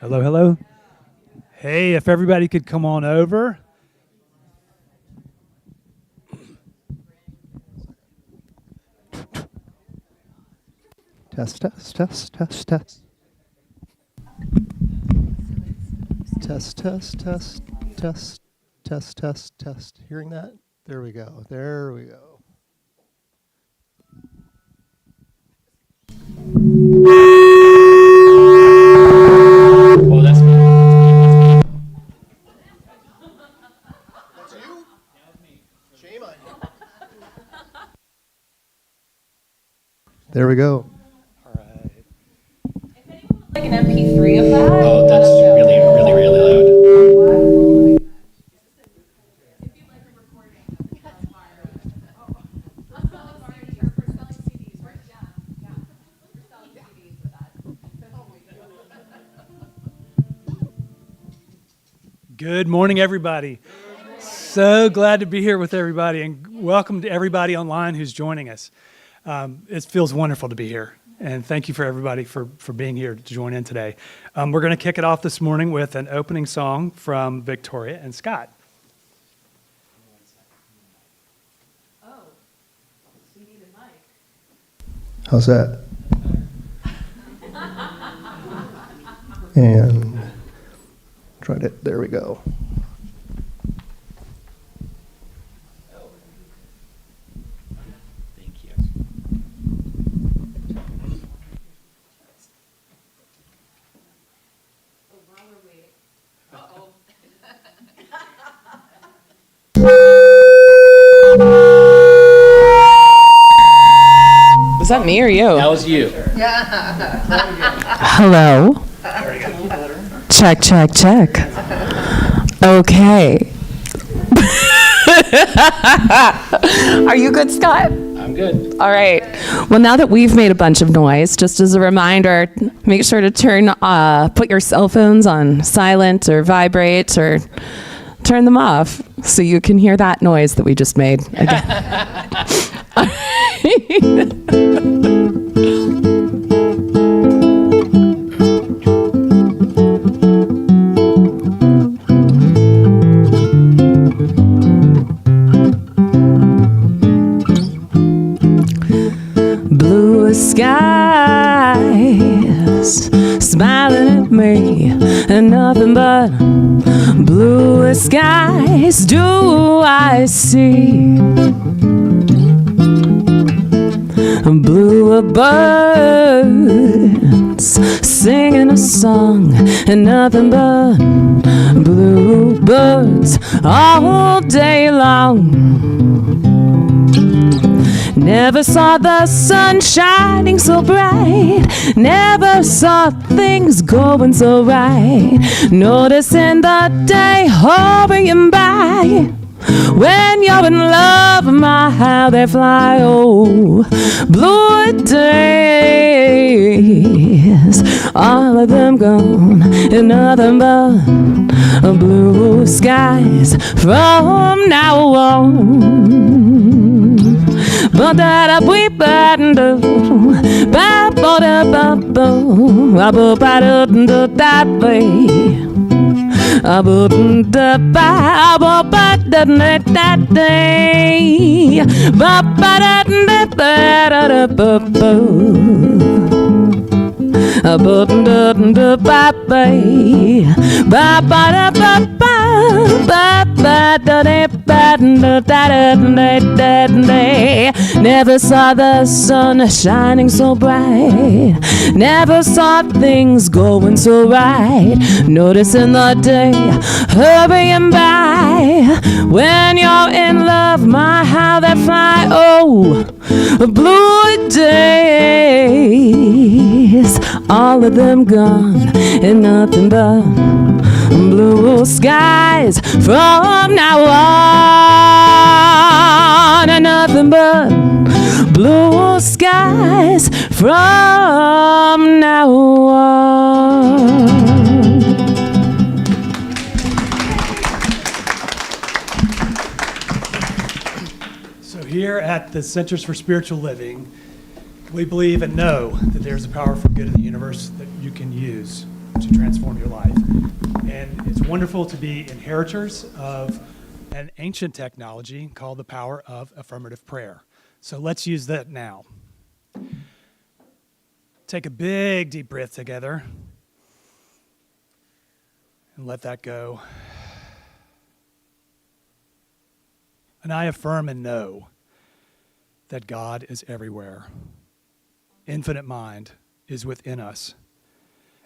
Hello, hello. Hey, if everybody could come on over. Test, test, test, test, test. Test, test, test, test, test, test, test. Hearing that? There we go. There we go. Oh, that's me. That's you? Shame on you. There we go. All right. Like an MP3 of that? Oh, that's really, really, really loud. Good morning, everybody. So glad to be here with everybody, and welcome to everybody online who's joining us. It feels wonderful to be here, and thank you for everybody for being here to join in today. We're going to kick it off this morning with an opening song from Victoria and Scott. Oh, we need a mic. How's that? And tried it. There we go. Thank you. Oh, while we're waiting. Uh-oh. Was that me or you? That was you. Hello. Check, check, check. Okay. Are you good, Scott? I'm good. All right. Well, now that we've made a bunch of noise, just as a reminder, make sure to put your cell phones on silent or vibrate or turn them off so you can hear that noise that we just made again. Blue skies smiling at me, and nothing but blue skies do I see. Blue birds singing a song, and nothing but blue birds all day long. Never saw the sun shining so bright, never saw things going so right, noticing the day hurrying by. When you're in love, my, how they fly, oh, blue days, all of them gone, and nothing but blue skies from now on. But that I weep and do, ba ba da ba bo, ba ba da da da way. I wouldn't ba ba ba da da da day, ba ba da da da da ba bo. I wouldn't da da ba ba, ba ba da ba ba, ba ba da da ba da da da da da. Never saw the sun shining so bright, never saw things going so right, noticing the day hurrying by. When you're in love, my, how they fly, oh, blue days, all of them gone, and nothing but blue skies from now on, and nothing but blue skies from now on. So here at the Centers for Spiritual Living, we believe and know that there's a power for good in the universe that you can use. to transform your life. And it's wonderful to be inheritors of an ancient technology called the power of affirmative prayer. So let's use that now. Take a big deep breath together and let that go. And I affirm and know that God is everywhere. Infinite mind is within us.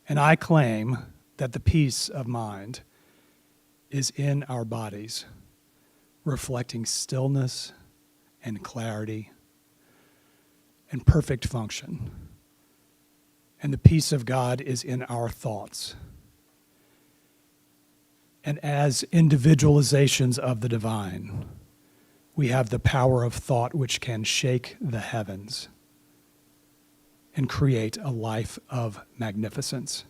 And I claim that the peace of mind is in our bodies, reflecting stillness and clarity and perfect function. And the peace of God is in our thoughts. And as individualizations of the divine, we have the power of thought which can shake the heavens and create a life of magnificence.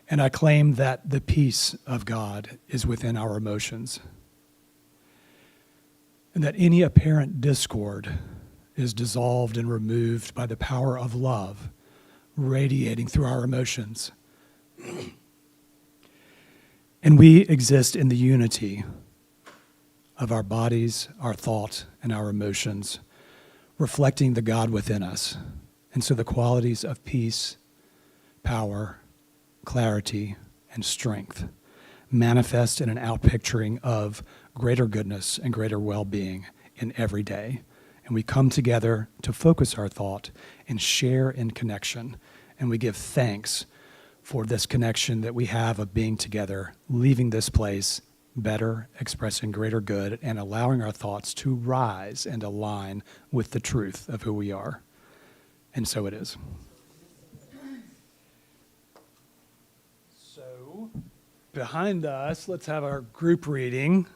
And I claim that the peace of God is within our emotions, and that any apparent discord is dissolved and removed by the power of love radiating through our emotions. And we exist in the unity of our bodies, our thought, and our emotions, reflecting the God within us. And so the qualities of peace, power, clarity, and strength manifest in an outpicturing of greater goodness and greater well-being in every day. And we come together to focus our thought and share in connection. And we give thanks for this connection that we have of being together, leaving this place better, expressing greater good, and allowing our thoughts to rise and align with the truth of who we are. And so it is. So, behind us, let's have our group reading.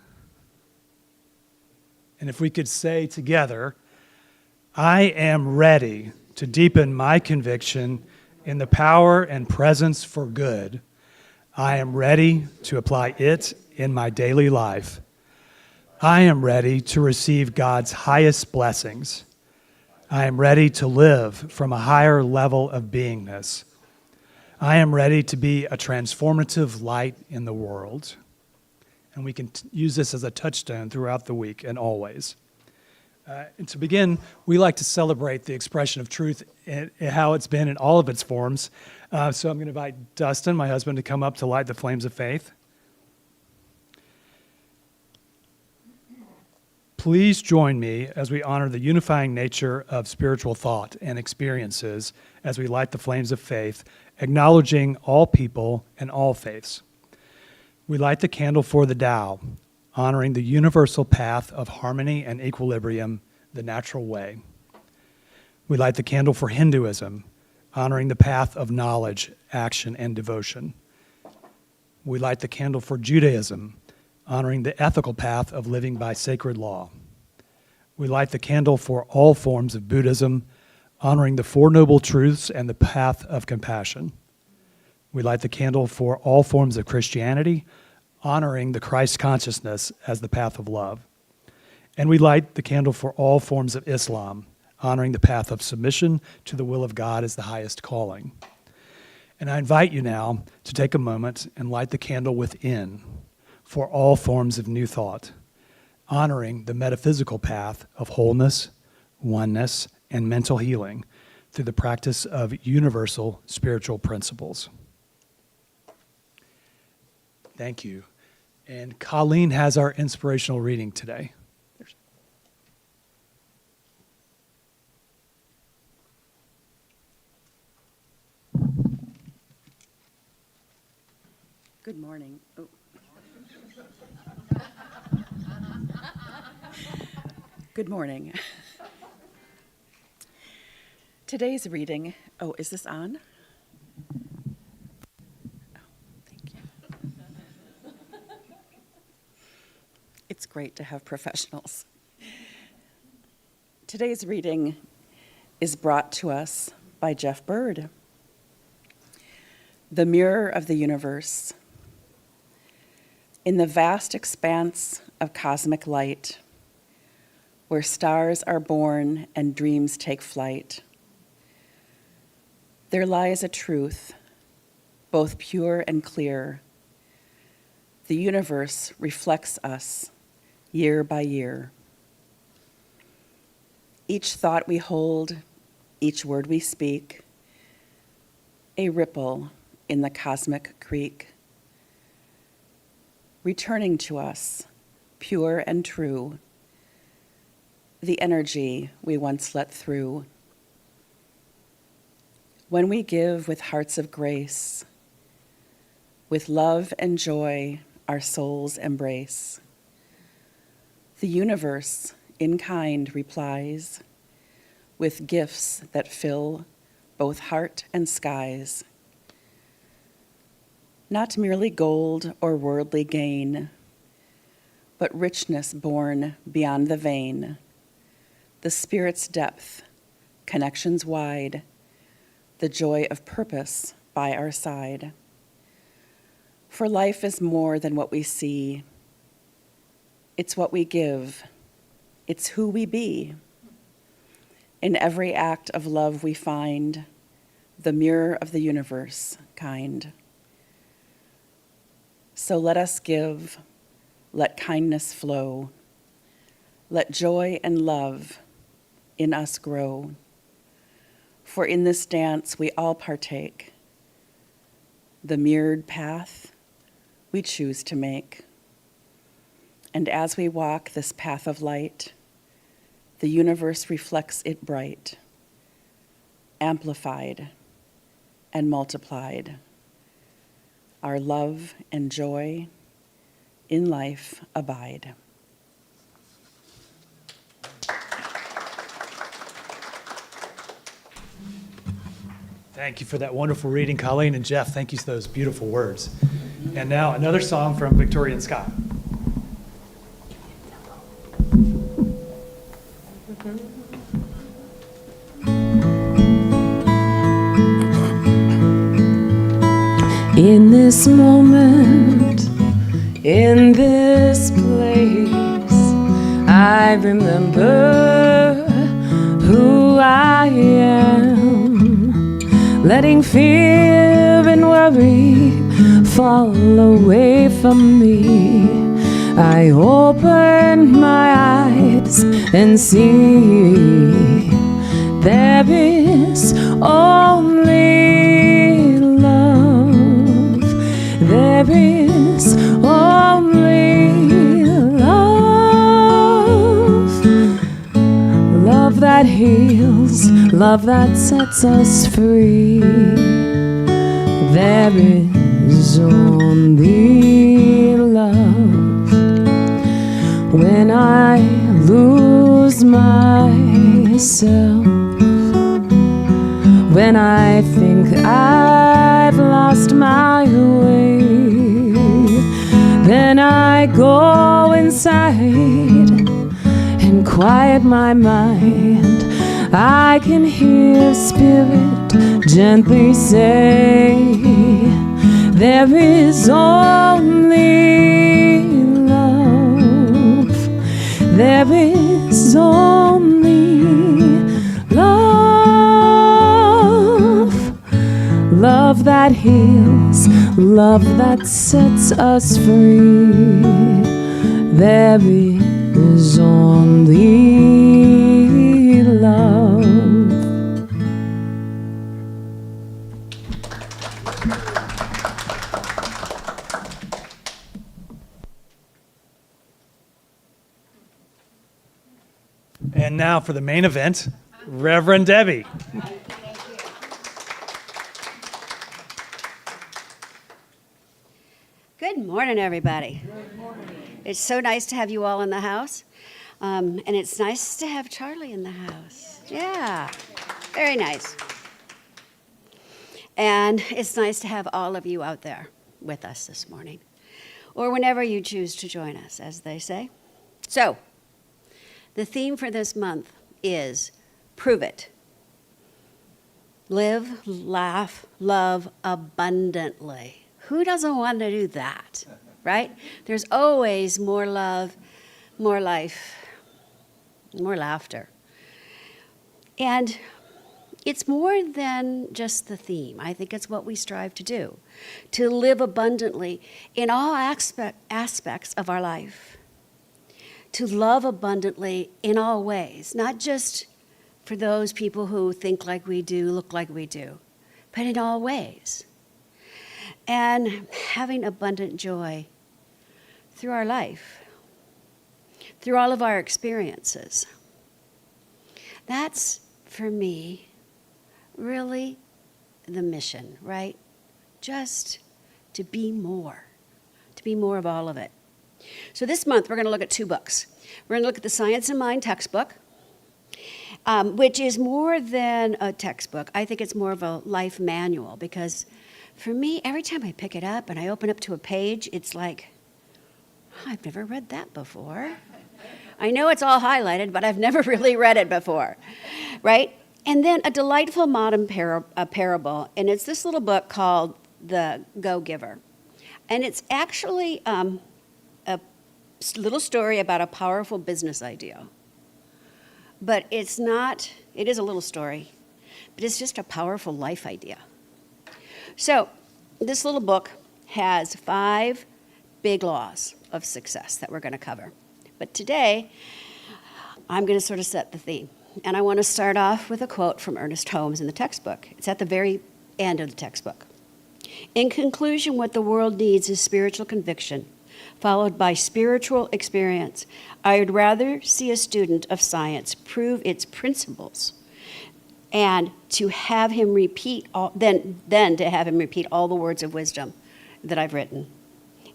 And if we could say together, I am ready to deepen my conviction in the power and presence for good. I am ready to apply it in my daily life. I am ready to receive God's highest blessings. I am ready to live from a higher level of beingness. I am ready to be a transformative light in the world. And we can use this as a touchstone throughout the week and always. And to begin, we like to celebrate the expression of truth and how it's been in all of its forms. So I'm going to invite Dustin, my husband, to come up to light the flames of faith. Please join me as we honor the unifying nature of spiritual thought and experiences as we light the flames of faith, acknowledging all people and all faiths. We light the candle for the Tao, honoring the universal path of harmony and equilibrium, the natural way. We light the candle for Hinduism, honoring the path of knowledge, action, and devotion. We light the candle for Judaism, honoring the ethical path of living by sacred law. We light the candle for all forms of Buddhism, honoring the Four Noble Truths and the path of compassion. We light the candle for all forms of Christianity, honoring the Christ consciousness as the path of love. And we light the candle for all forms of Islam, honoring the path of submission to the will of God as the highest calling. And I invite you now to take a moment and light the candle within for all forms of new thought, honoring the metaphysical path of wholeness, oneness, and mental healing through the practice of universal spiritual principles. Thank you. And Colleen has our inspirational reading today. Good morning. Oh. Good morning. Today's reading, is this on? Thank you. It's great to have professionals. Today's reading is brought to us by Jeff Burg. The mirror of the universe. In the vast expanse of cosmic light, where stars are born and dreams take flight, there lies a truth both pure and clear. The universe reflects us year by year. Each thought we hold, each word we speak, a ripple in the cosmic creek, returning to us, pure and true, the energy we once let through. When we give with hearts of grace, with love and joy our souls embrace, the universe in kind replies with gifts that fill both heart and skies. Not merely gold or worldly gain, but richness born beyond the vein, the spirit's depth, connections wide, the joy of purpose by our side. For life is more than what we see. It's what we give. It's who we be. In every act of love we find the mirror of the universe kind. So let us give, let kindness flow, let joy and love in us grow. For in this dance we all partake, the mirrored path we choose to make. And as we walk this path of light, the universe reflects it bright, amplified and multiplied. Our love and joy in life abide. Thank you for that wonderful reading, Colleen and Jeff. Thank you for those beautiful words. And now another song from Victoria and Scott. In this moment, in this place, I remember who I am, letting fear and worry fall away from me. I open my eyes and see there is only love. There is only love. Love that heals, love that sets us free. There is only love. When I lose myself, when I think I've lost my way, then I go inside and quiet my mind. I can hear Spirit gently say, there is only love. There is only love. Love that heals, love that sets us free. There is only love. And now for the main event, Reverend Debbie. Good morning, everybody. Good morning. It's so nice to have you all in the house. And it's nice to have Charlie in the house. Yeah, very nice. And it's nice to have all of you out there with us this morning, or whenever you choose to join us, as they say. So, the theme for this month is Prove It. Live, laugh, love abundantly. Who doesn't want to do that, right? There's always more love, more life, more laughter. And it's more than just the theme. I think it's what we strive to do, to live abundantly in all aspects of our life, to love abundantly in all ways, not just for those people who think like we do, look like we do, but in all ways. And having abundant joy through our life, through all of our experiences. That's, for me, really the mission, right? Just to be more of all of it. So this month, we're going to look at 2 books. We're going to look at the Science and Mind textbook, which is more than a textbook. I think it's more of a life manual, because for me, every time I pick it up and I open up to a page, it's like, I've never read that before. I know it's all highlighted, but I've never really read it before, right? And then a delightful modern parable, and it's this little book called The Go-Giver. And it's actually a little story about a powerful business idea. But it's not, it is a little story, but it's just a powerful life idea. So this little book has 5 big laws of success that we're going to cover. But today, I'm going to sort of set the theme. And I want to start off with a quote from Ernest Holmes in the textbook. It's at the very end of the textbook. In conclusion, what the world needs is spiritual conviction, followed by spiritual experience. I would rather see a student of science prove its principles and to have him repeat than to have him repeat all the words of wisdom that I've written.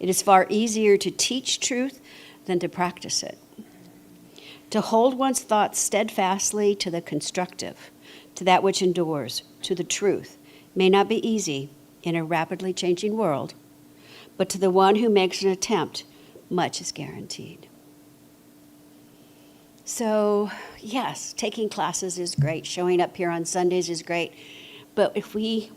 It is far easier to teach truth than to practice it. To hold one's thoughts steadfastly to the constructive, to that which endures, to the truth, may not be easy in a rapidly changing world, but to the one who makes an attempt, much is guaranteed. So, yes, taking classes is great. Showing up here on Sundays is great. But if we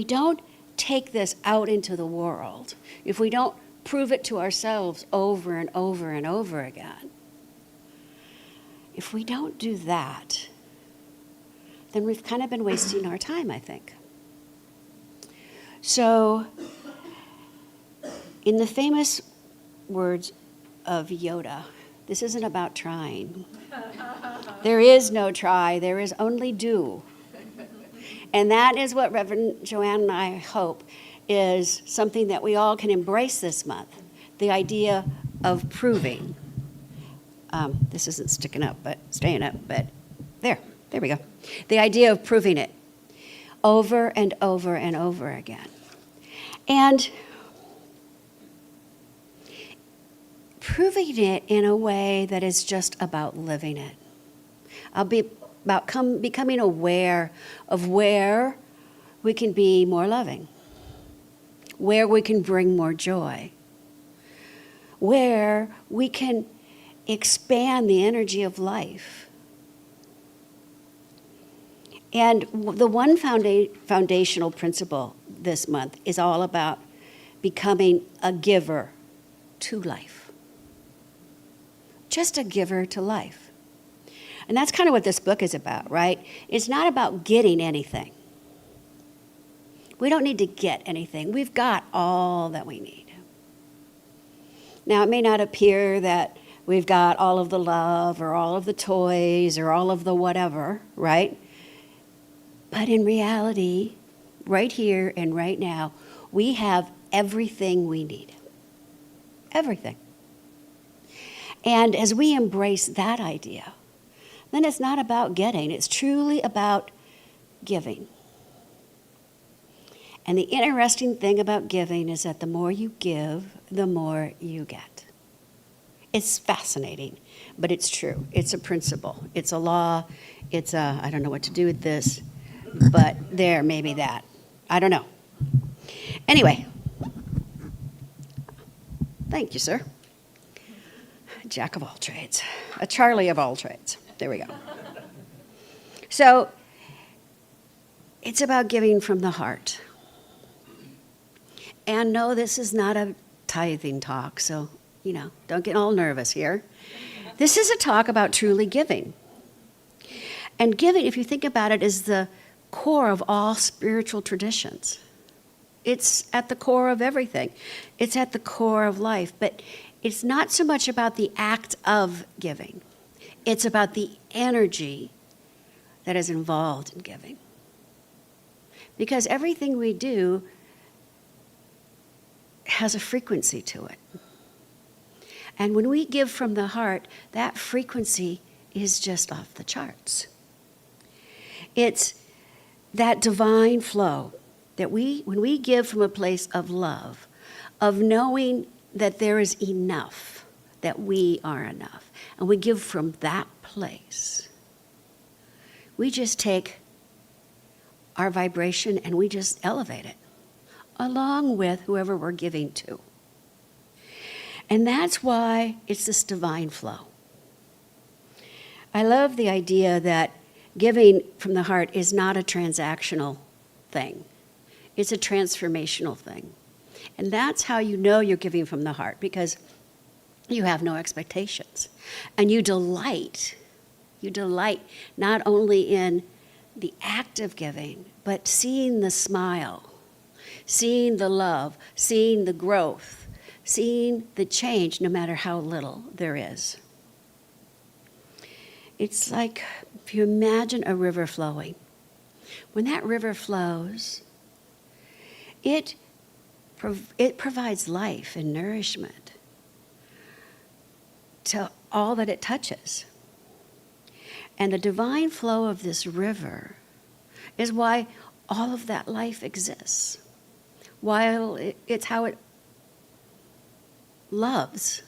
don't take this out into the world, if we don't prove it to ourselves over and over and over again, if we don't do that, then we've kind of been wasting our time, I think. So, in the famous words of Yoda, this isn't about trying. There is no try, there is only do. And that is what Reverend Joanne and I hope is something that we all can embrace this month, the idea of proving. This isn't sticking up, but staying up, but there we go. The idea of proving it over and over and over again. And proving it in a way that is just about living it. About becoming aware of where we can be more loving, where we can bring more joy, where we can expand the energy of life. And the one foundational principle this month is all about becoming a giver to life. Just a giver to life. And that's kind of what this book is about, right? It's not about getting anything. We don't need to get anything. We've got all that we need. Now, it may not appear that we've got all of the love or all of the toys or all of the whatever, right? But in reality, right here and right now, we have everything we need. Everything. And as we embrace that idea, then it's not about getting, it's truly about giving. And the interesting thing about giving is that the more you give, the more you get. It's fascinating, but it's true. It's a principle. It's a law. It's a, I don't know what to do with this, but there, maybe that. I don't know. Anyway, thank you, sir. Jack of all trades, a Charlie of all trades. There we go. So it's about giving from the heart. And no, this is not a tithing talk, so, don't get all nervous here. This is a talk about truly giving. And giving, if you think about it, is the core of all spiritual traditions. It's at the core of everything. It's at the core of life. But it's not so much about the act of giving. It's about the energy that is involved in giving. Because everything we do has a frequency to it. And when we give from the heart, that frequency is just off the charts. It's that divine flow that when we give from a place of love, of knowing that there is enough, that we are enough, and we give from that place, we just take our vibration and we just elevate it along with whoever we're giving to. And that's why it's this divine flow. I love the idea that giving from the heart is not a transactional thing. It's a transformational thing. And that's how you know you're giving from the heart, because you have no expectations. And you delight not only in the act of giving, but seeing the smile, seeing the love, seeing the growth, seeing the change, no matter how little there is. It's like if you imagine a river flowing. When that river flows, it provides life and nourishment to all that it touches. And the divine flow of this river is why all of that life exists. While it's how it loves.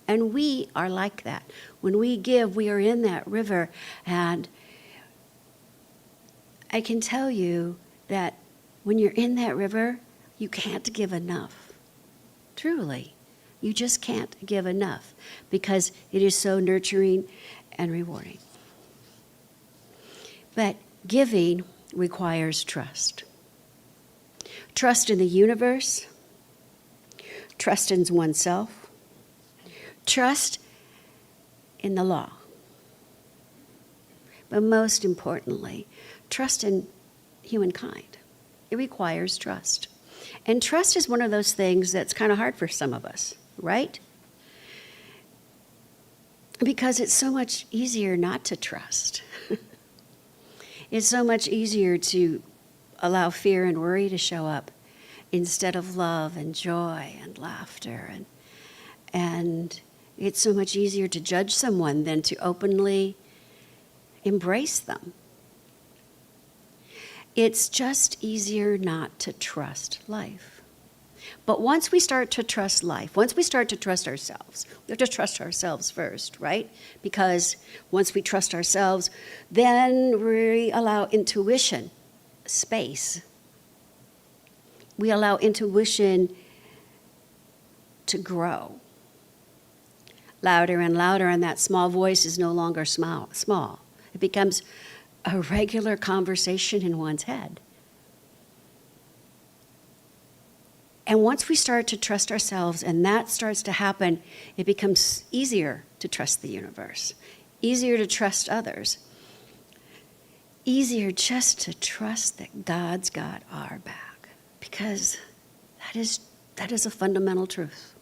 And we are like that. When we give, we are in that river. And I can tell you that when you're in that river, you can't give enough. Truly. You just can't give enough because it is so nurturing and rewarding. But giving requires trust. Trust in the universe, trust in oneself, trust in the law. But most importantly, trust in humankind. It requires trust. And trust is one of those things that's kind of hard for some of us, right? Because it's so much easier not to trust. It's so much easier to allow fear and worry to show up instead of love and joy and laughter. And it's so much easier to judge someone than to openly embrace them. It's just easier not to trust life. But once we start to trust life, once we start to trust ourselves, we have to trust ourselves first, right? Because once we trust ourselves, then we allow intuition space. We allow intuition to grow louder and louder, and that small voice is no longer small. It becomes a regular conversation in one's head. And once we start to trust ourselves and that starts to happen, it becomes easier to trust the universe, easier to trust others, easier just to trust that God's got our back, because that is a fundamental truth.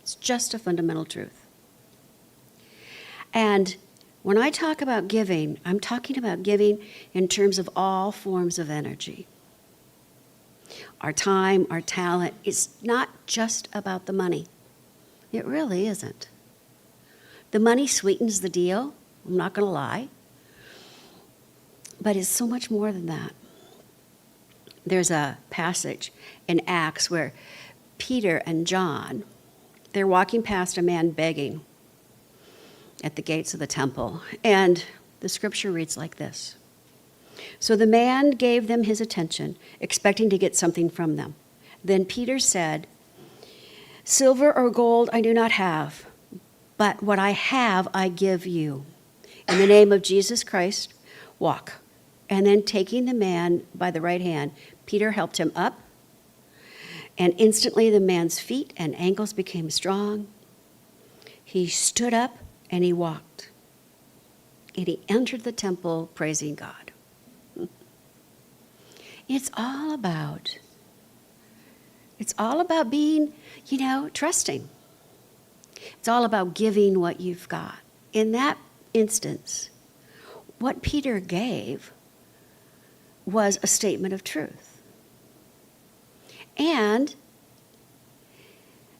It's just a fundamental truth. And when I talk about giving, I'm talking about giving in terms of all forms of energy. Our time, our talent, it's not just about the money. It really isn't. The money sweetens the deal, I'm not going to lie. But it's so much more than that. There's a passage in Acts where Peter and John, they're walking past a man begging at the gates of the temple. And the scripture reads like this. So the man gave them his attention, expecting to get something from them. Then Peter said, "Silver or gold I do not have, but what I have I give you. In the name of Jesus Christ, walk." And then taking the man by the right hand, Peter helped him up. And instantly the man's feet and ankles became strong. He stood up and he walked. and he entered the temple praising God. It's all about being, trusting. It's all about giving what you've got. In that instance, what Peter gave was a statement of truth. And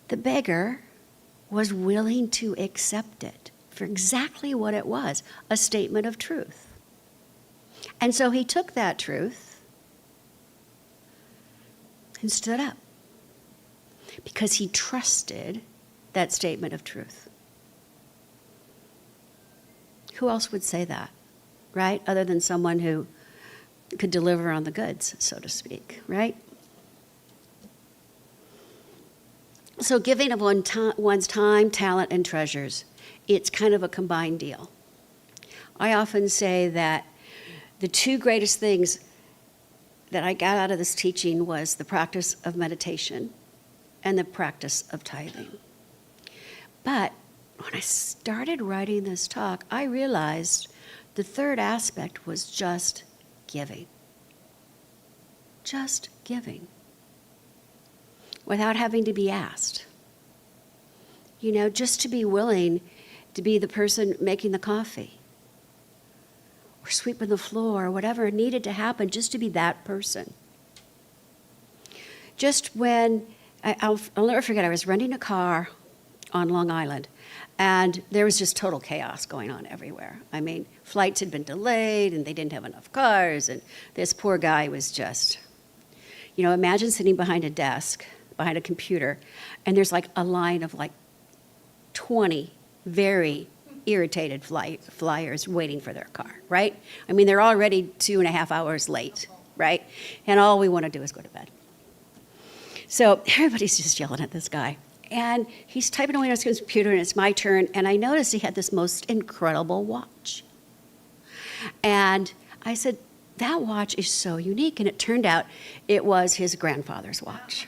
the beggar was willing to accept it for exactly what it was, a statement of truth. And so he took that truth and stood up because he trusted that statement of truth. Who else would say that, right? Other than someone who could deliver on the goods, so to speak, right? So giving of one's time, talent, and treasures, it's kind of a combined deal. I often say that the two greatest things that I got out of this teaching was the practice of meditation and the practice of tithing. But when I started writing this talk, I realized the third aspect was just giving. Just giving. Without having to be asked. Just to be willing to be the person making the coffee or sweeping the floor or whatever needed to happen, just to be that person. Just when, I'll never forget, I was renting a car on Long Island, and there was just total chaos going on everywhere. I mean, flights had been delayed, and they didn't have enough cars, and this poor guy was just, imagine sitting behind a desk, behind a computer, and there's like a line of like 20 very irritated flyers waiting for their car, right? I mean, they're already 2.5 hours late, right? And all we want to do is go to bed. So everybody's just yelling at this guy. And he's typing away on his computer, and it's my turn, and I noticed he had this most incredible watch. And I said, that watch is so unique. And it turned out it was his grandfather's watch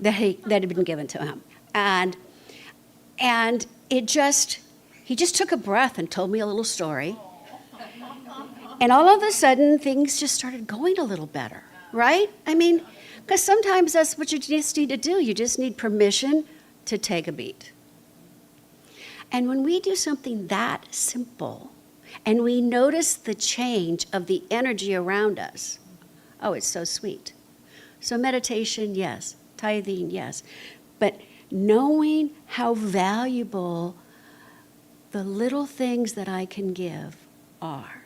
that had been given to him. And he just took a breath and told me a little story. And all of a sudden, things just started going a little better, right? I mean, because sometimes that's what you just need to do. You just need permission to take a beat. And when we do something that simple, and we notice the change of the energy around us, oh, it's so sweet. So meditation, yes. Tithing, yes. But knowing how valuable the little things that I can give are.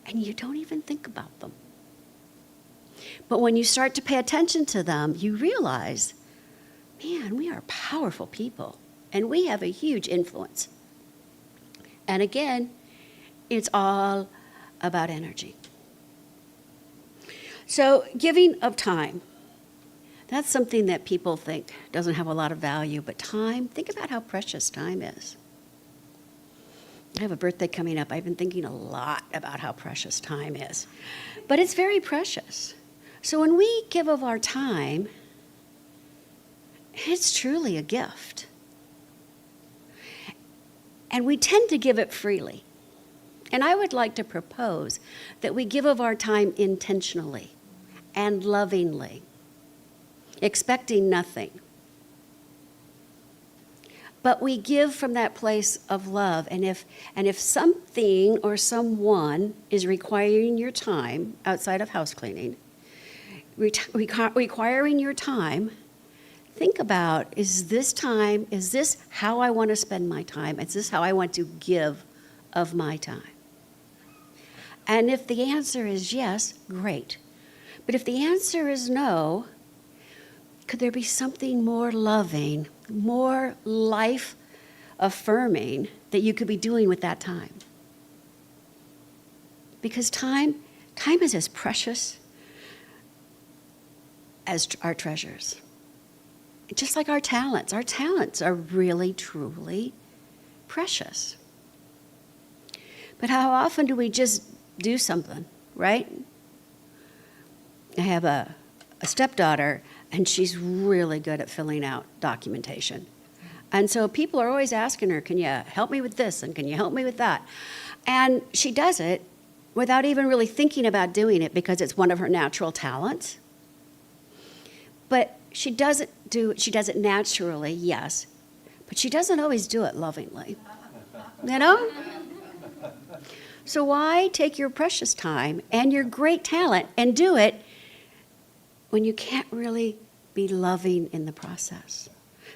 And you don't even think about them. But when you start to pay attention to them, you realize, man, we are powerful people, and we have a huge influence. And again, it's all about energy. So giving of time, that's something that people think doesn't have a lot of value, but time, think about how precious time is. I have a birthday coming up. I've been thinking a lot about how precious time is, but it's very precious. So when we give of our time, it's truly a gift. And we tend to give it freely. And I would like to propose that we give of our time intentionally and lovingly, expecting nothing. But we give from that place of love. And if something or someone is requiring your time outside of house cleaning, requiring your time, think about, is this how I want to spend my time? Is this how I want to give of my time? And if the answer is yes, great. But if the answer is no, could there be something more loving, more life-affirming that you could be doing with that time? Because time is as precious as our treasures. Just like our talents are really, truly precious. But how often do we just do something, right? I have a stepdaughter, and she's really good at filling out documentation. And so people are always asking her, can you help me with this and can you help me with that? And she does it without even really thinking about doing it because it's one of her natural talents. But she does it naturally, yes, but she doesn't always do it lovingly. You know? So why take your precious time and your great talent and do it when you can't really be loving in the process?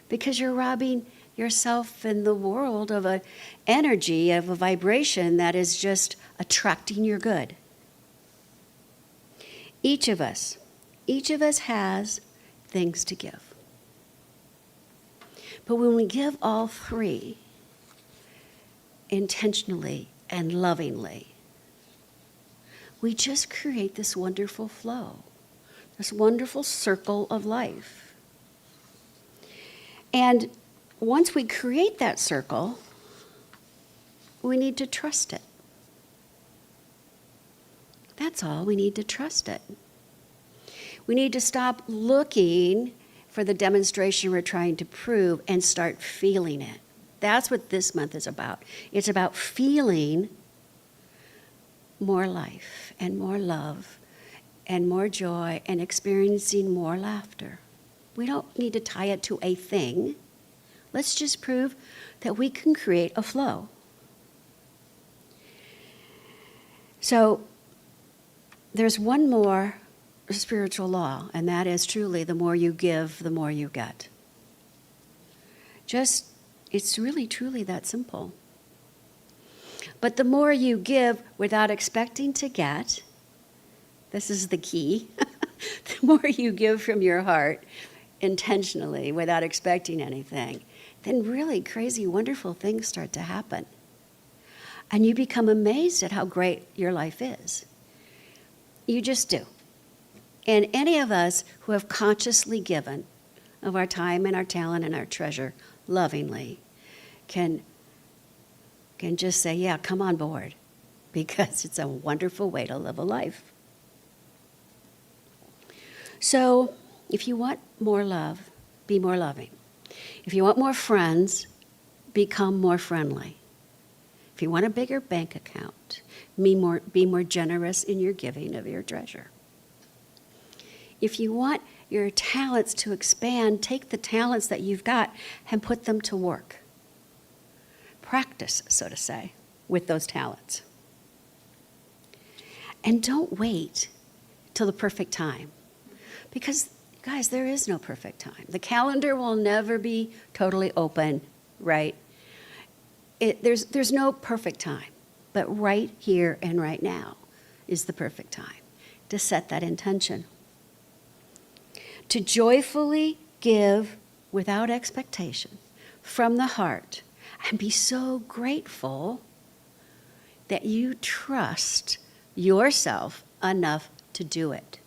Because you're robbing yourself and the world of an energy, of a vibration that is just attracting your good. Each of us has things to give. But when we give all three intentionally and lovingly, we just create this wonderful flow, this wonderful circle of life. And once we create that circle, we need to trust it. That's all, we need to trust it. We need to stop looking for the demonstration we're trying to prove and start feeling it. That's what this month is about. It's about feeling more life and more love and more joy and experiencing more laughter. We don't need to tie it to a thing. Let's just prove that we can create a flow. So there's one more spiritual law, and that is truly the more you give, the more you get. It's really, truly that simple. But the more you give without expecting to get, this is the key, the more you give from your heart intentionally without expecting anything, then really crazy, wonderful things start to happen. And you become amazed at how great your life is. You just do. And any of us who have consciously given of our time and our talent and our treasure lovingly can just say, yeah, come on board, because it's a wonderful way to live a life. So if you want more love, be more loving. If you want more friends, become more friendly. If you want a bigger bank account, be more generous in your giving of your treasure. If you want your talents to expand, take the talents that you've got and put them to work. Practice, so to say, with those talents. And don't wait till the perfect time. Because, guys, there is no perfect time. The calendar will never be totally open, right? There's no perfect time. But right here and right now is the perfect time to set that intention. To joyfully give without expectation from the heart and be so grateful that you trust yourself enough to do it.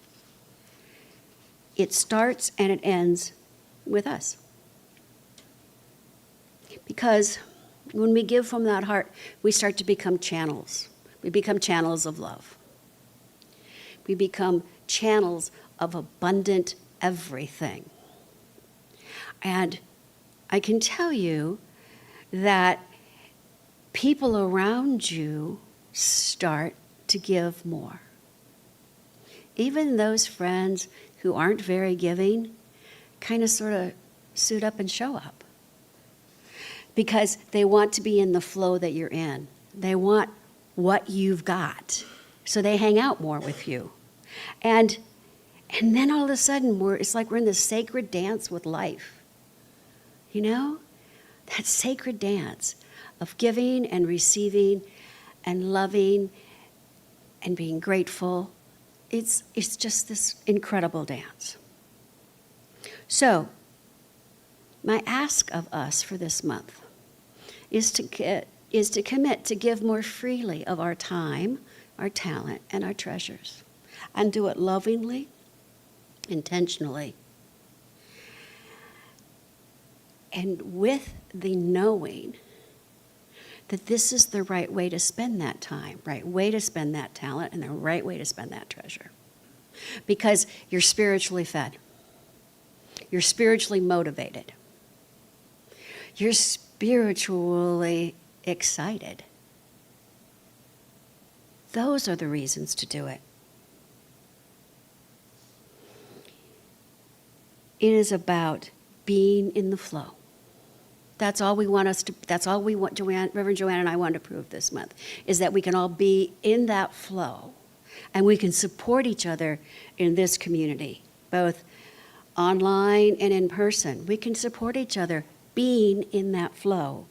It starts and it ends with us. Because when we give from that heart, we start to become channels. We become channels of love. We become channels of abundant everything. And I can tell you that people around you start to give more. Even those friends who aren't very giving kind of sort of suit up and show up, because they want to be in the flow that you're in. They want what you've got. So they hang out more with you. And then all of a sudden, it's like we're in this sacred dance with life. You know? That sacred dance of giving and receiving and loving and being grateful. It's just this incredible dance. So, my ask of us for this month is to commit to give more freely of our time, our talent, and our treasures, and do it lovingly, intentionally, and with the knowing that this is the right way to spend that time, right way to spend that talent, and the right way to spend that treasure. Because you're spiritually fed. You're spiritually motivated. you're spiritually excited. Those are the reasons to do it. It is about being in the flow. That's all we want Reverend Joanne and I want to prove this month, is that we can all be in that flow and we can support each other in this community, both online and in person. We can support each other being in that flow.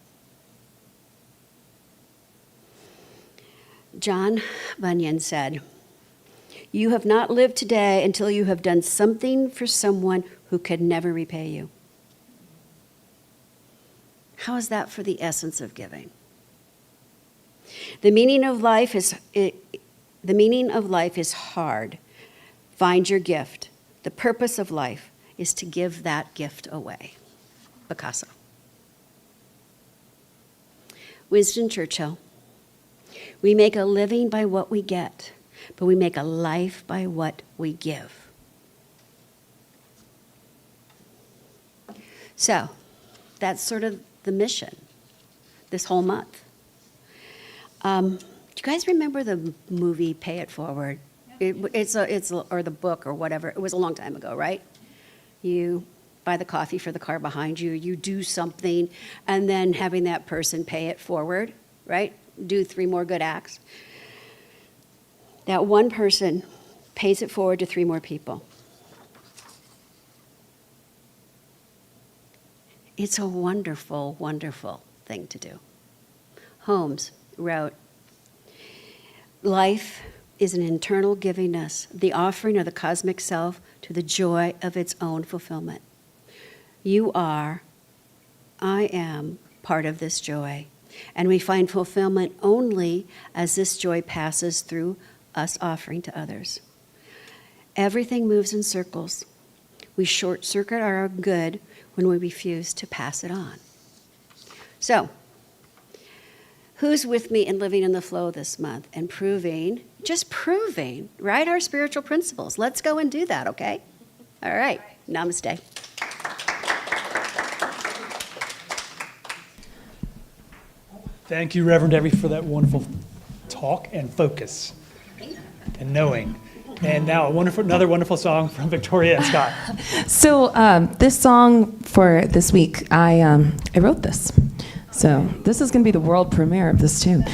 John Bunyan said, "You have not lived today until you have done something for someone who could never repay you." How is that for the essence of giving? The meaning of life is hard. Find your gift. The purpose of life is to give that gift away. Picasso. Winston Churchill. We make a living by what we get, but we make a life by what we give. So, that's sort of the mission this whole month. Do you guys remember the movie Pay It Forward? Or the book or whatever. It was a long time ago, right? You buy the coffee for the car behind you, you do something, and then having that person pay it forward, right? Do 3 more good acts. That one person pays it forward to 3 more people. It's a wonderful, wonderful thing to do. Holmes wrote, "Life is an internal givingness, the offering of the cosmic self to the joy of its own fulfillment. You are, I am, part of this joy, and we find fulfillment only as this joy passes through us offering to others. Everything moves in circles. We short-circuit our good when we refuse to pass it on." So, who's with me in living in the flow this month and proving, right, our spiritual principles? Let's go and do that, okay? All right. Namaste. Thank you, Reverend Debbie, for that wonderful talk and focus and knowing. And now another wonderful song from Victoria and Scott. So this song for this week, I wrote this. So this is going to be the world premiere of this tune.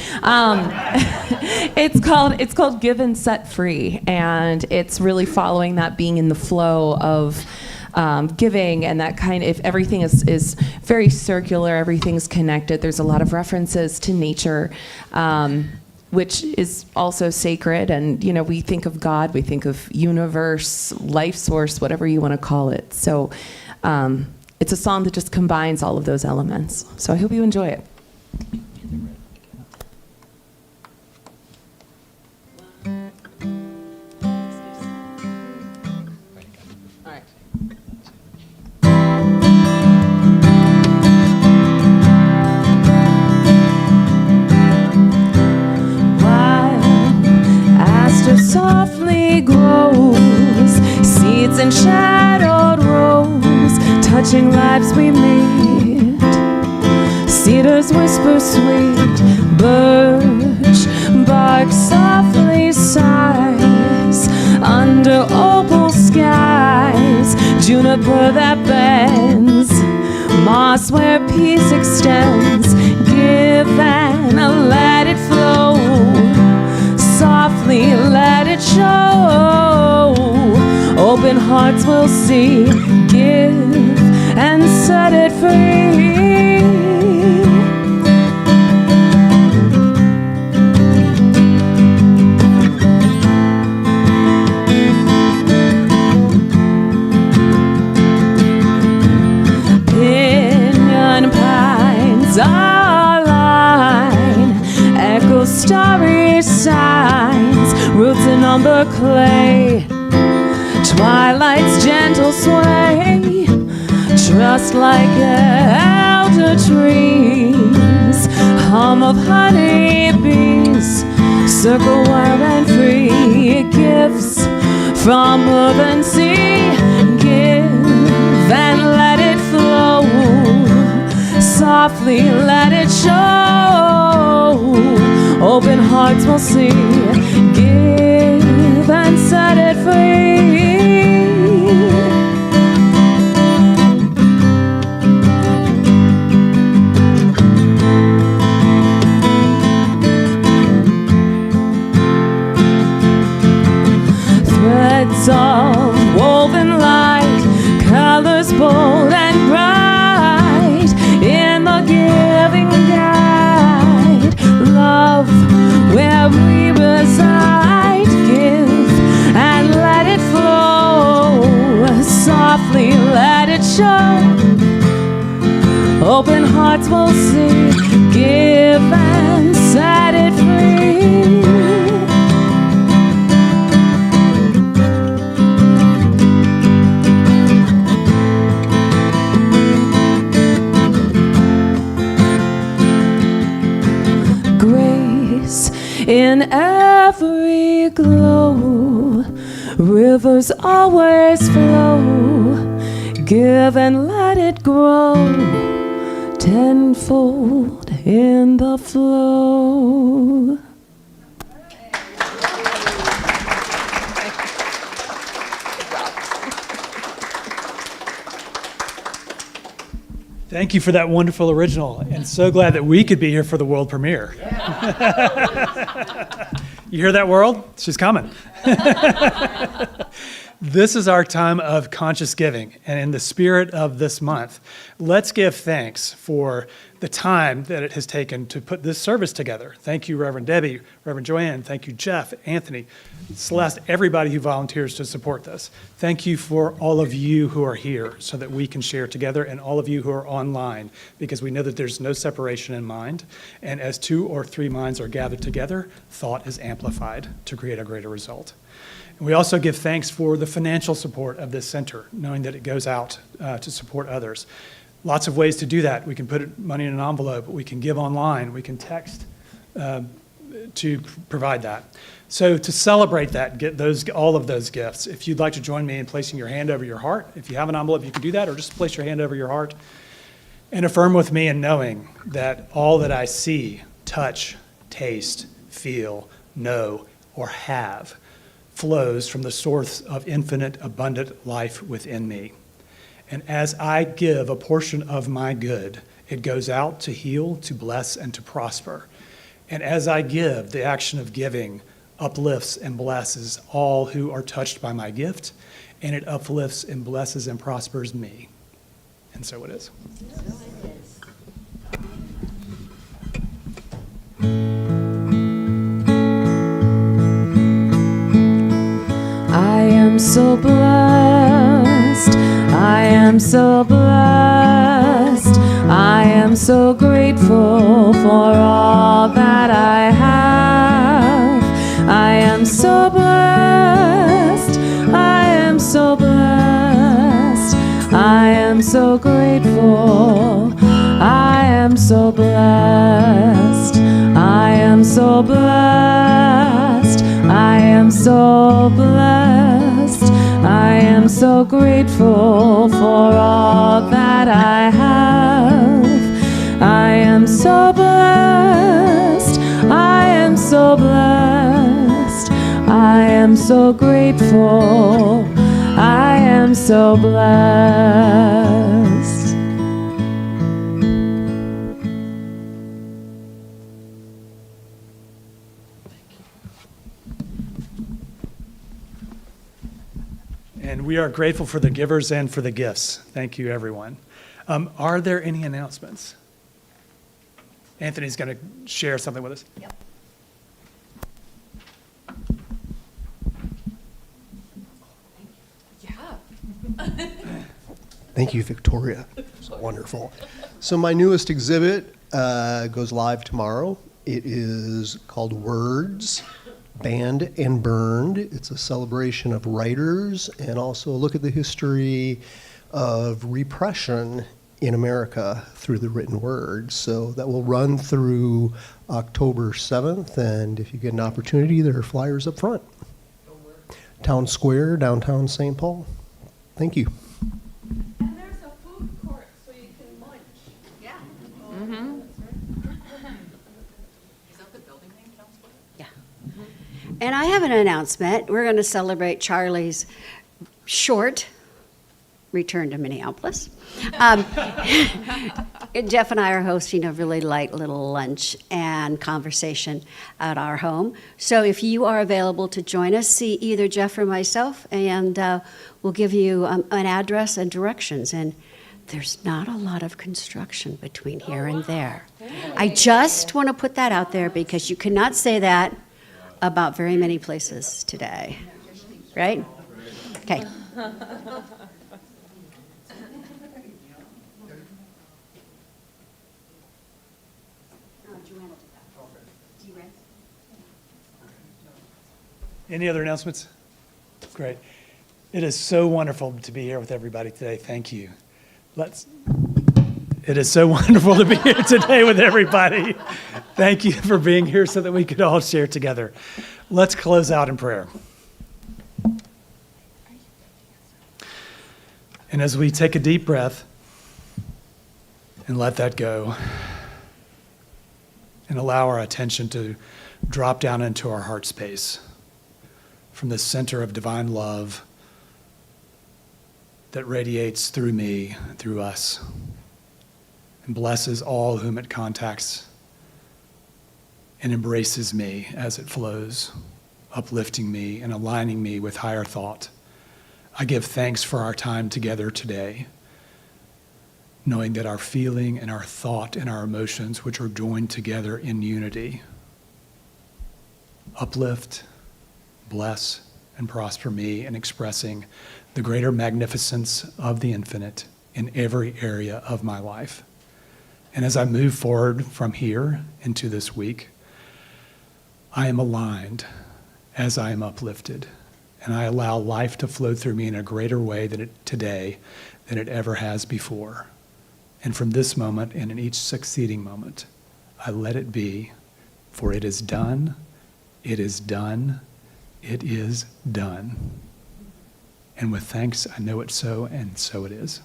It's called "Give and Set Free," and it's really following that being in the flow of giving, and that kind of, if everything is very circular, everything's connected. There's a lot of references to nature, which is also sacred. And we think of God, we think of universe, life source, whatever you want to call it. So it's a song that just combines all of those elements. So I hope you enjoy it. Softly grows, seeds and shadowed rose, touching lives we meet. Cedars whisper sweet, birch bark softly sighs under opal skies. Juniper that bends, moss where peace extends. Give and let it flow. Softly let it show. Open hearts will see. Give and set it free. Pinyon pines align, echo starry signs, roots in umber clay, twilight's gentle sway, trust like elder trees, hum of honey bees, circle wild and free, gifts from earth and sea, give and let it flow. see. Give and set it free. Threads of woven light, colors bold and bright, in the giving guide, love where we reside. Give and let it flow, softly let it show. Open hearts will see. Give and set it free. In every glow, rivers always flow. Give and let it grow, tenfold in the flow. Thank you for that wonderful original, and so glad that we could be here for the world premiere. You hear that, world? She's coming. This is our time of conscious giving, and in the spirit of this month, let's give thanks for the time that it has taken to put this service together. Thank you, Reverend Debbie, Reverend Joanne. Thank you, Jeff, Anthony, Celeste, everybody who volunteers to support this. Thank you for all of you who are here so that we can share together, and all of you who are online, because we know that there's no separation in mind, and as 2 or 3 minds are gathered together, thought is amplified to create a greater result. And we also give thanks for the financial support of this center, knowing that it goes out to support others. Lots of ways to do that. We can put money in an envelope, we can give online, we can text to provide that. So to celebrate that, get all of those gifts, if you'd like to join me in placing your hand over your heart, if you have an envelope, you can do that, or just place your hand over your heart and affirm with me in knowing that all that I see, touch, taste, feel, know, or have flows from the source of infinite, abundant life within me. And as I give a portion of my good, it goes out to heal, to bless, and to prosper. And as I give, the action of giving uplifts and blesses all who are touched by my gift, and it uplifts and blesses and prospers me. And so it is. I am so blessed, I am so blessed, I am so grateful for all that I have. I am so blessed, I am so blessed, I am so grateful, I am so blessed, I am so blessed, I am so blessed, I am so grateful for all that I have. I am so blessed, I am so blessed, I am so grateful, I am so blessed. And we are grateful for the givers and for the gifts. Thank you, everyone. Are there any announcements? Anthony's going to share something with us. Yep. Thank you, Victoria. It's wonderful. So my newest exhibit goes live tomorrow. It is called Words, Banned and Burned. It's a celebration of writers and also a look at the history of repression in America through the written word. So that will run through October 7th, and if you get an opportunity, there are flyers up front. Town Square, downtown St. Paul. Thank you. And there's a food court so you can lunch. Yeah. That's right. Yeah. And I have an announcement. We're going to celebrate Charlie's short return to Minneapolis. Jeff and I are hosting a really light little lunch and conversation at our home. So if you are available to join us, see either Jeff or myself, and we'll give you an address and directions. And there's not a lot of construction between here and there. I just want to put that out there because you cannot say that about very many places today, right? Okay. Any other announcements? Great. It is so wonderful to be here with everybody today. Thank you. It is so wonderful to be here today with everybody. Thank you for being here so that we could all share together. Let's close out in prayer. And as we take a deep breath and let that go and allow our attention to drop down into our heart space from the center of divine love that radiates through me, through us, and blesses all whom it contacts and embraces me as it flows, uplifting me and aligning me with higher thought. I give thanks for our time together today, knowing that our feeling and our thought and our emotions, which are joined together in unity, uplift, bless, and prosper me in expressing the greater magnificence of the infinite in every area of my life. And as I move forward from here into this week, I am aligned as I am uplifted, and I allow life to flow through me in a greater way today than it ever has before. And from this moment and in each succeeding moment, I let it be, for it is done, it is done, it is done. And with thanks, I know it's so, and so it is.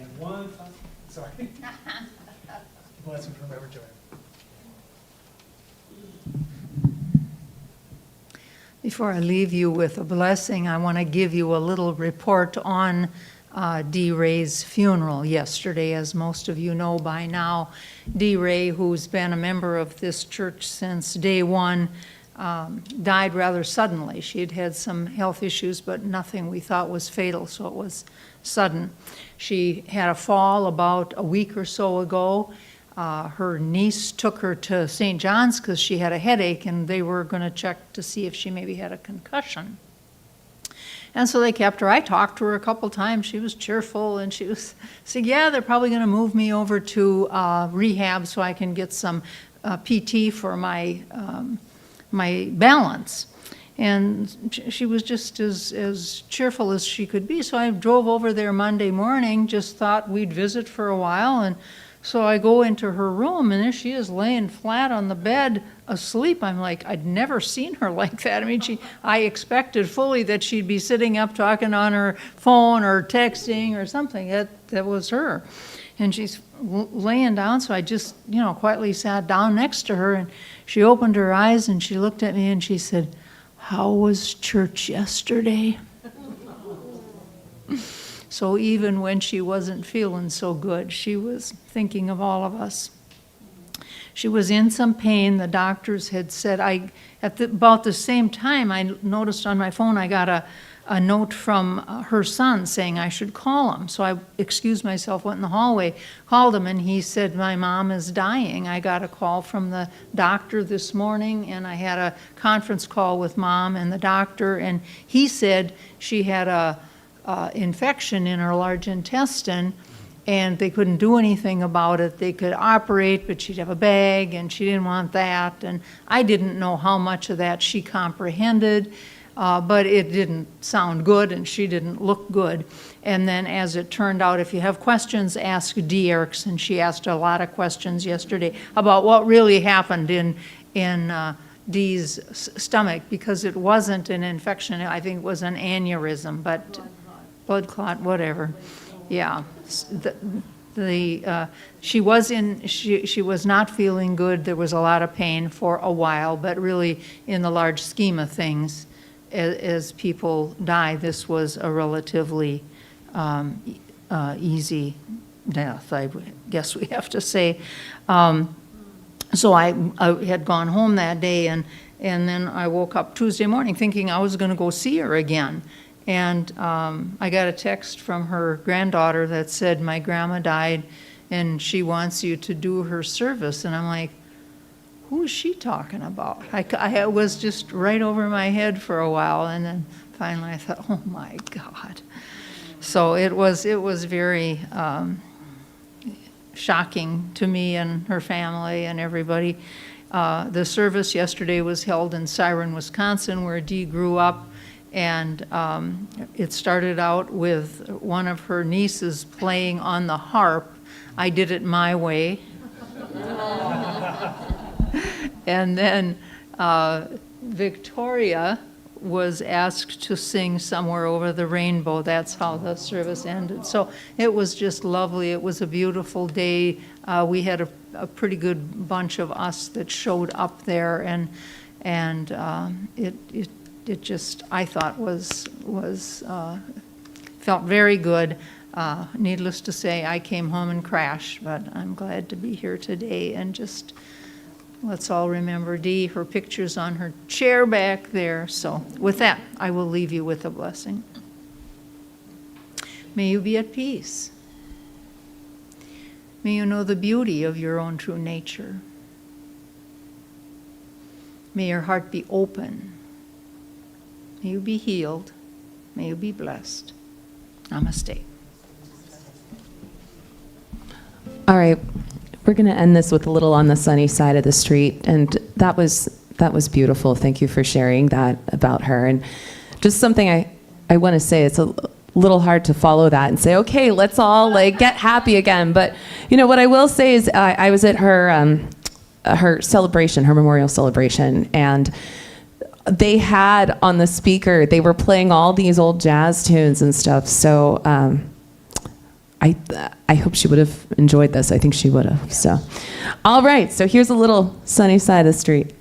And one, sorry. Blessing from ever joy. Before I leave you with a blessing, I want to give you a little report on Dee Ray's funeral yesterday. As most of you know by now, Dee Ray, who's been a member of this church since day one, died rather suddenly. She had had some health issues, but nothing we thought was fatal, so it was sudden. She had a fall about a week or so ago. Her niece took her to St. John's because she had a headache, and they were going to check to see if she maybe had a concussion. And so they kept her. I talked to her a couple times. She was cheerful, and she said, yeah, they're probably going to move me over to rehab so I can get some PT for my balance. And she was just as cheerful as she could be. So I drove over there Monday morning, just thought we'd visit for a while. And so I go into her room, and there she is laying flat on the bed, asleep. I'm like, I'd never seen her like that. I mean, I expected fully that she'd be sitting up talking on her phone or texting or something. That was her. And she's laying down, so I just, quietly sat down next to her, and she opened her eyes, and she looked at me, and she said, "How was church yesterday?" So even when she wasn't feeling so good, she was thinking of all of us. She was in some pain. The doctors had said, about the same time, I noticed on my phone, I got a note from her son saying I should call him. So I excused myself, went in the hallway, called him, and he said, my mom is dying. I got a call from the doctor this morning, and I had a conference call with mom and the doctor, and he said she had a infection in her large intestine, and they couldn't do anything about it. They could operate, but she'd have a bag, and she didn't want that. And I didn't know how much of that she comprehended, but it didn't sound good, and she didn't look good. And then as it turned out, if you have questions, ask Dee Erickson. She asked a lot of questions yesterday about what really happened in Dee's stomach, because it wasn't an infection. I think it was an aneurysm, but blood clot, whatever. Yeah. She was not feeling good. There was a lot of pain for a while, but really, in the large scheme of things, as people die, this was a relatively easy death, I guess we have to say. So I had gone home that day, and then I woke up Tuesday morning thinking I was going to go see her again. And I got a text from her granddaughter that said, my grandma died and she wants you to do her service. And I'm like, who is she talking about? I was just right over my head for a while, and then finally I thought, oh my God. So it was very shocking to me and her family and everybody. The service yesterday was held in Siren, Wisconsin, where Dee grew up. And it started out with one of her nieces playing on the harp. I did it my way. And then Victoria was asked to sing Somewhere Over the Rainbow. That's how the service ended. So it was just lovely. It was a beautiful day. We had a pretty good bunch of us that showed up there, and it just, I thought, felt very good. Needless to say, I came home and crashed, but I'm glad to be here today. And just, let's all remember Dee, her picture's on her chair back there. So with that, I will leave you with a blessing. May you be at peace. May you know the beauty of your own true nature. May your heart be open. May you be healed. May you be blessed. Namaste. All right, we're going to end this with a little On the Sunny Side of the Street, and that was beautiful. Thank you for sharing that about her. And just something I want to say, it's a little hard to follow that and say, okay, let's all get happy again. But what I will say is I was at her celebration, her memorial celebration, and they had on the speaker, they were playing all these old jazz tunes and stuff. So I hope she would have enjoyed this. I think she would have. So, all right. So here's a little Sunny Side of the Street.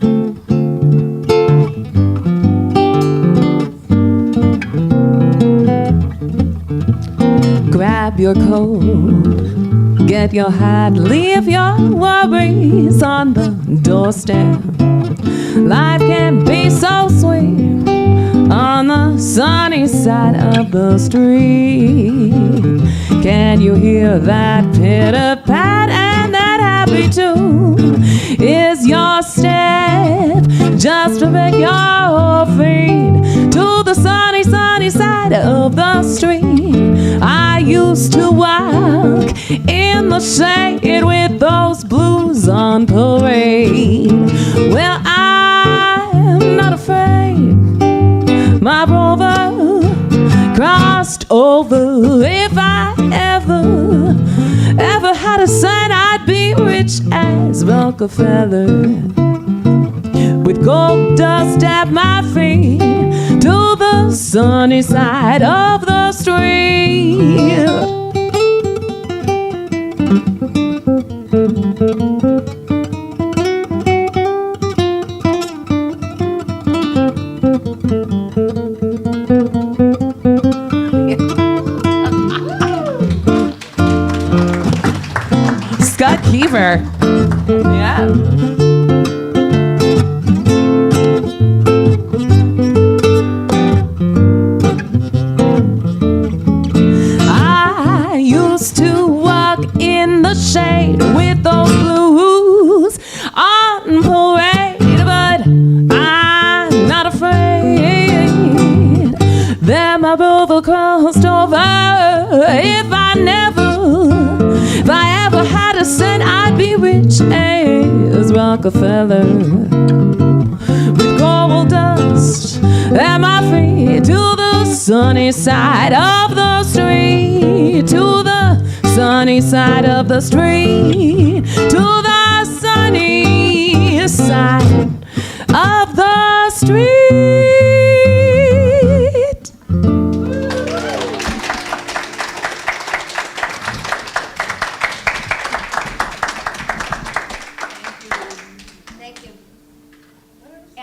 Grab your coat, get your hat, leave your worries on the doorstep. Life can be so sweet on the sunny side of the street. Can you hear that pitter-pat and that happy tune? Is your step just to make your feet to the sunny, sunny side of the street? I used to walk in the shade with those blues on parade. Well, I'm not afraid. My brother crossed over. If I ever had a son, I'd be rich as Rockefeller, with gold dust at my feet to the sunny side of the street. Scott Keever. Yeah. I used to walk in the shade with those blues on parade, but I'm not afraid that my brother crossed over. If I ever had a cent, I'd be rich as Rockefeller, with gold dust at my feet to the sunny side of the street, to the sunny side of the street, to the sunny side of the street.